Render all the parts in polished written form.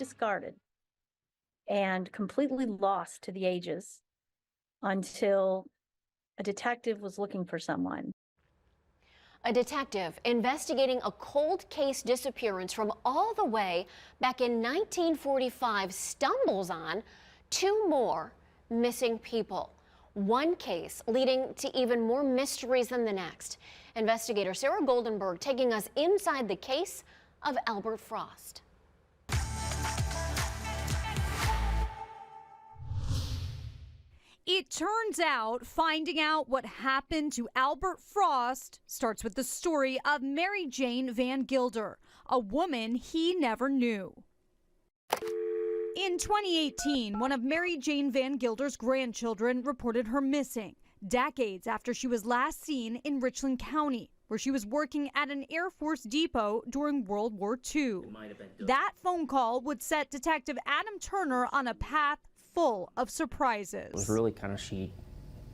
discarded and completely lost to the ages until a detective was looking for someone. A detective investigating a cold case disappearance from all the way back in 1945 stumbles on 2 more missing people. One case leading to even more mysteries than the next. Investigator Sarah Goldenberg taking us inside the case of Albert Frost. It turns out finding out what happened to Albert Frost starts with the story of Mary Jane Van Gilder, a woman he never knew. In 2018, one of Mary Jane Van Gilder's grandchildren reported her missing, decades after she was last seen in Richland County, where she was working at an Air Force depot during World War II. That phone call would set Detective Adam Turner on a path full of surprises. It was really kind of, she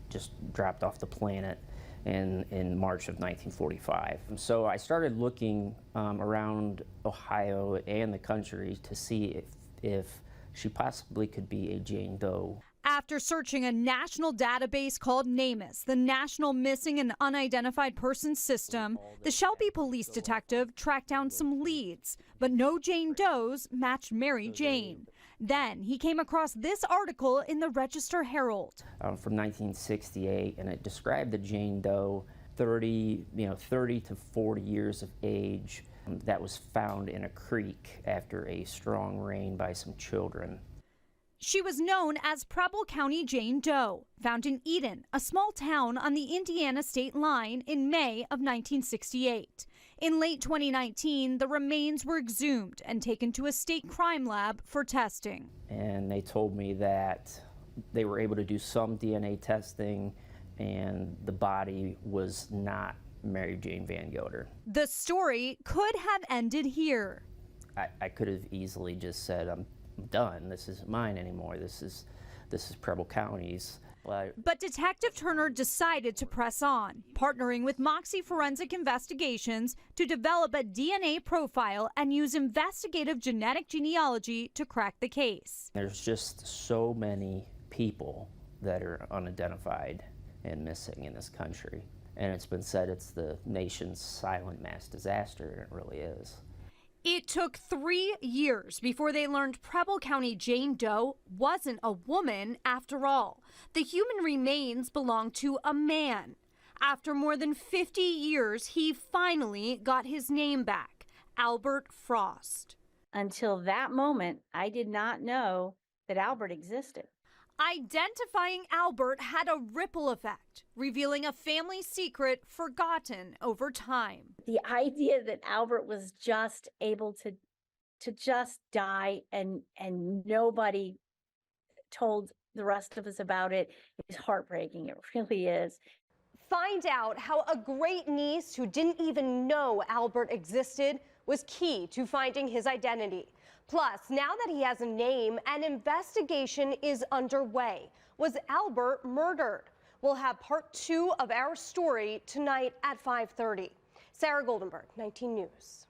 just dropped off the planet in March of 1945. And so I started looking around Ohio and the country to see if she possibly could be a Jane Doe. After searching a national database called NamUs, the National Missing and Unidentified Persons System, the Shelby police detective tracked down some leads, but no Jane Does matched Mary Jane. Then he came across this article in the Register Herald. From 1968, and it described the Jane Doe, 30 to 40 years of age, that was found in a creek after a strong rain by some children. She was known as Preble County Jane Doe, found in Eden, a small town on the Indiana state line, in May of 1968. In late 2019, the remains were exhumed and taken to a state crime lab for testing. And they told me that they were able to do some DNA testing and the body was not Mary Jane Van Gilder. The story could have ended here. I could have easily just said, I'm done. This isn't mine anymore. This is Preble County's. But Detective Turner decided to press on, partnering with Moxie Forensic Investigations to develop a DNA profile and use investigative genetic genealogy to crack the case. There's just so many people that are unidentified and missing in this country. And it's been said it's the nation's silent mass disaster, and it really is. It took 3 years before they learned Preble County Jane Doe wasn't a woman after all. The human remains belonged to a man. After more than 50 years, he finally got his name back, Albert Frost. Until that moment, I did not know that Albert existed. Identifying Albert had a ripple effect, revealing a family secret forgotten over time. The idea that Albert was just able to just die and nobody told the rest of us about it is heartbreaking. It really is. Find out how a great niece who didn't even know Albert existed was key to finding his identity. Plus, now that he has a name, an investigation is underway. Was Albert murdered? We'll have part 2 of our story tonight at 5:30. Sarah Goldenberg, 19 News.